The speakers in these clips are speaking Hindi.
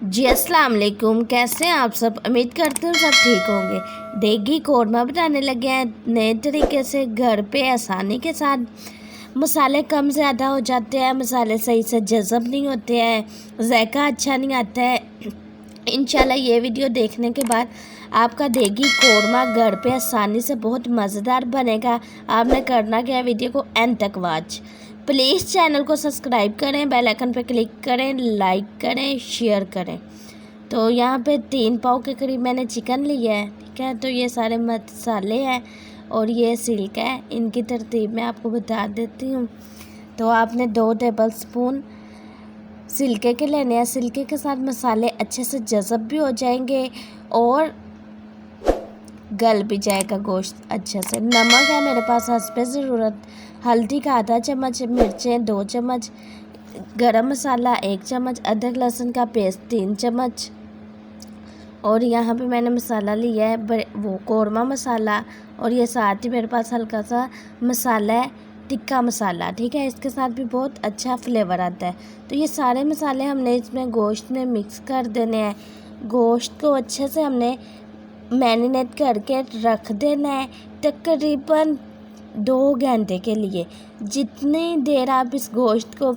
जी अस्सलाम वालेकुम। कैसे हैं आप सब? उम्मीद करते हूँ सब ठीक होंगे। देगी कौरमा बनाने लगे हैं नए तरीके से, घर पे आसानी के साथ। मसाले कम ज़्यादा हो जाते हैं, मसाले सही से जज़ब नहीं होते हैं, जायका अच्छा नहीं आता है। इंशाल्लाह ये वीडियो देखने के बाद आपका देगी कौरमा घर पे आसानी से बहुत मज़ेदार बनेगा। आपने करना क्या है, वीडियो को एंड तक वॉच। प्लीज़ चैनल को सब्सक्राइब करें, बेल आइकन पर क्लिक करें, लाइक करें, शेयर करें। तो यहाँ पे 3 पाव के करीब मैंने चिकन लिया है, ठीक है। तो ये सारे मसाले हैं और ये सिल्क है। इनकी तरतीब मैं आपको बता देती हूँ। तो आपने 2 टेबल स्पून सिल्के के लेने हैं। सिल्के के साथ मसाले अच्छे से जज़ब भी हो जाएंगे और गल भी जाएगा गोश्त अच्छे से। नमक है मेरे पास हस्बे ज़रूरत, हल्दी का आधा चम्मच, मिर्चें 2 चम्मच, गरम मसाला 1 चम्मच, अदरक लहसुन का पेस्ट 3 चम्मच। और यहाँ पे मैंने मसाला लिया है वो कौरमा मसाला, और ये साथ ही मेरे पास हल्का सा मसाला है टिक्का मसाला, ठीक है। इसके साथ भी बहुत अच्छा फ्लेवर आता है। तो ये सारे मसाले हमने इसमें गोश्त में मिक्स कर देने हैं। गोश्त को अच्छे से हमने मैरिनेट करके रख देना है तकरीबन 2 घंटे के लिए। जितनी देर आप इस गोश्त को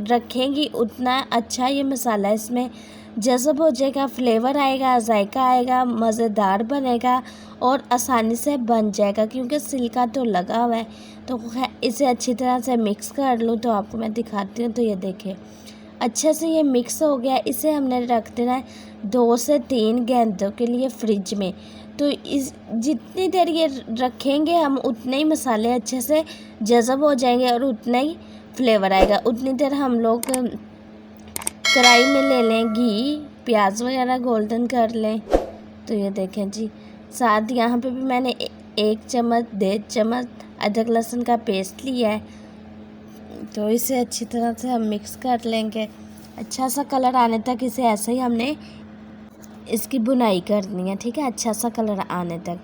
रखेंगी उतना अच्छा ये मसाला इसमें जज़ब हो जाएगा, फ्लेवर आएगा, जायका आएगा, मज़ेदार बनेगा और आसानी से बन जाएगा क्योंकि सिल्का तो लगा हुआ है। तो इसे अच्छी तरह से मिक्स कर लूँ तो आपको मैं दिखाती हूँ। तो ये देखिए अच्छे से ये मिक्स हो गया। इसे हमने रख देना है 2 से 3 घंटों के लिए फ्रिज में। तो इस जितनी देर ये रखेंगे हम उतने ही मसाले अच्छे से जज़ब हो जाएंगे और उतना ही फ्लेवर आएगा। उतनी देर हम लोग कढ़ाई में ले लें घी, प्याज वगैरह गोल्डन कर लें। तो ये देखें जी, साथ यहाँ पे भी मैंने 1 चम्मच 1.5 चम्मच अदरक लहसुन का पेस्ट लिया है। तो इसे अच्छी तरह से हम मिक्स कर लेंगे। अच्छा सा कलर आने तक इसे ऐसे ही हमने इसकी बुनाई करनी है, ठीक है, अच्छा सा कलर आने तक।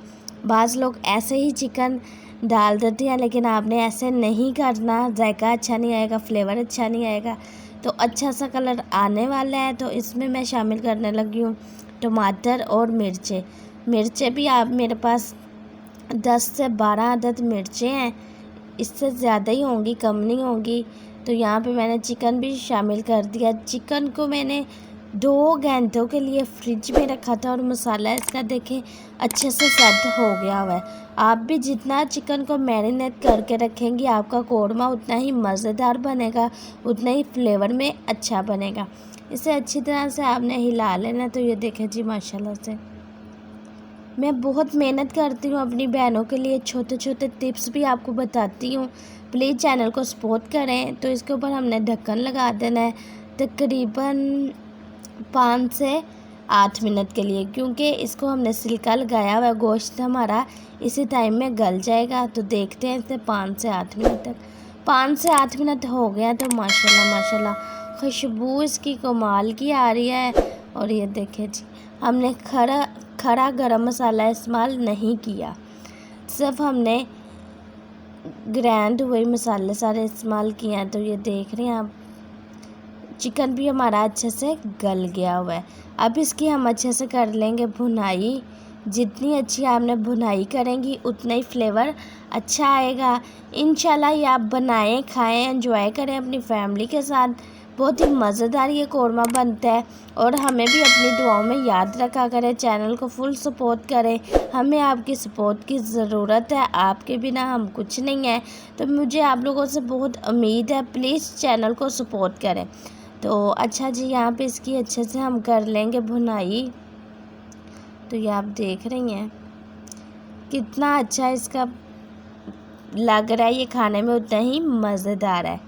बाज़ लोग ऐसे ही चिकन डाल देते हैं, लेकिन आपने ऐसे नहीं करना, जायका अच्छा नहीं आएगा, फ्लेवर अच्छा नहीं आएगा। तो अच्छा सा कलर आने वाला है तो इसमें मैं शामिल करने लगी हूँ टमाटर और मिर्चें। मिर्चें भी आप मेरे पास 10 से 12 अदद मिर्चें हैं, इससे ज़्यादा ही होंगी, कम नहीं होंगी। तो यहाँ पे मैंने चिकन भी शामिल कर दिया। चिकन को मैंने 2 घंटों के लिए फ्रिज में रखा था और मसाला इसका देखें अच्छे से सेट हो गया हुआ है। आप भी जितना चिकन को मैरिनेट करके रखेंगी आपका कौरमा उतना ही मज़ेदार बनेगा, उतना ही फ्लेवर में अच्छा बनेगा। इसे अच्छी तरह से आपने हिला लेना। तो ये देखें जी माशाल्लाह से मैं बहुत मेहनत करती हूँ अपनी बहनों के लिए, छोटे छोटे टिप्स भी आपको बताती हूँ। प्लीज़ चैनल को सपोर्ट करें। तो इसके ऊपर हमने ढक्कन लगा देना है तकरीबन 5 से 8 मिनट के लिए, क्योंकि इसको हमने सिल्का लगाया हुआ है, गोश्त हमारा इसी टाइम में गल जाएगा। तो देखते हैं इसे 5 से 8 मिनट तक। 5 से 8 मिनट हो गए हैं तो माशाल्लाह माशाल्लाह खुशबू इसकी कमाल की आ रही है। और ये देखें जी, हमने खड़ा गरम मसाला इस्तेमाल नहीं किया, सिर्फ हमने ग्राइंड हुए मसाले सारे इस्तेमाल किए हैं। तो ये देख रहे हैं आप, चिकन भी हमारा अच्छे से गल गया हुआ है। अब इसकी हम अच्छे से कर लेंगे भुनाई। जितनी अच्छी आपने भुनाई करेंगी उतना ही फ्लेवर अच्छा आएगा। इंशाल्लाह ये आप बनाएं, खाएं, एंजॉय करें अपनी फैमिली के साथ। बहुत ही मज़ेदार ये कौरमा बनता है और हमें भी अपनी दुआओं में याद रखा करें। चैनल को फुल सपोर्ट करें, हमें आपकी सपोर्ट की ज़रूरत है, आपके बिना हम कुछ नहीं है। तो मुझे आप लोगों से बहुत उम्मीद है, प्लीज़ चैनल को सपोर्ट करें। तो अच्छा जी, यहाँ पे इसकी अच्छे से हम कर लेंगे भुनाई। तो ये आप देख रही हैं कितना अच्छा इसका लग रहा है, ये खाने में उतना ही मज़ेदार है।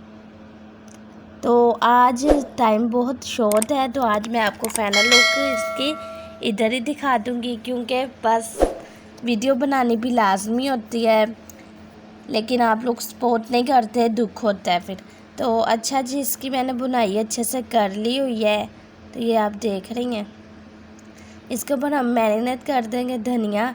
तो आज टाइम बहुत शॉर्ट है, तो आज मैं आपको फाइनल लुक इसकी इधर ही दिखा दूँगी, क्योंकि बस वीडियो बनानी भी लाजमी होती है, लेकिन आप लोग सपोर्ट नहीं करते, दुख होता है फिर। तो अच्छा जी, इसकी मैंने बुनाई अच्छे से कर ली हुई है। तो ये आप देख रही हैं, इसके ऊपर हम मैरिनेट कर देंगे धनिया।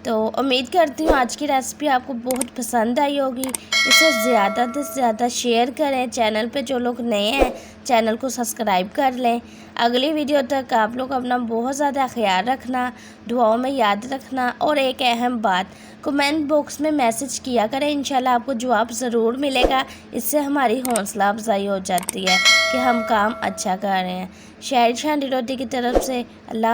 तो उम्मीद करती हूँ आज की रेसिपी आपको बहुत पसंद आई होगी। इसे ज़्यादा से ज़्यादा शेयर करें। चैनल पे जो लोग नए हैं चैनल को सब्सक्राइब कर लें। अगली वीडियो तक आप लोग अपना बहुत ज़्यादा ख्याल रखना, दुआओं में याद रखना। और एक अहम बात, कमेंट बॉक्स में मैसेज किया करें, इंशाल्लाह आपको जवाब ज़रूर मिलेगा। इससे हमारी हौसला अफजाई हो जाती है कि हम काम अच्छा कर रहे हैं। शायरी रोटी की तरफ से अल्लाह।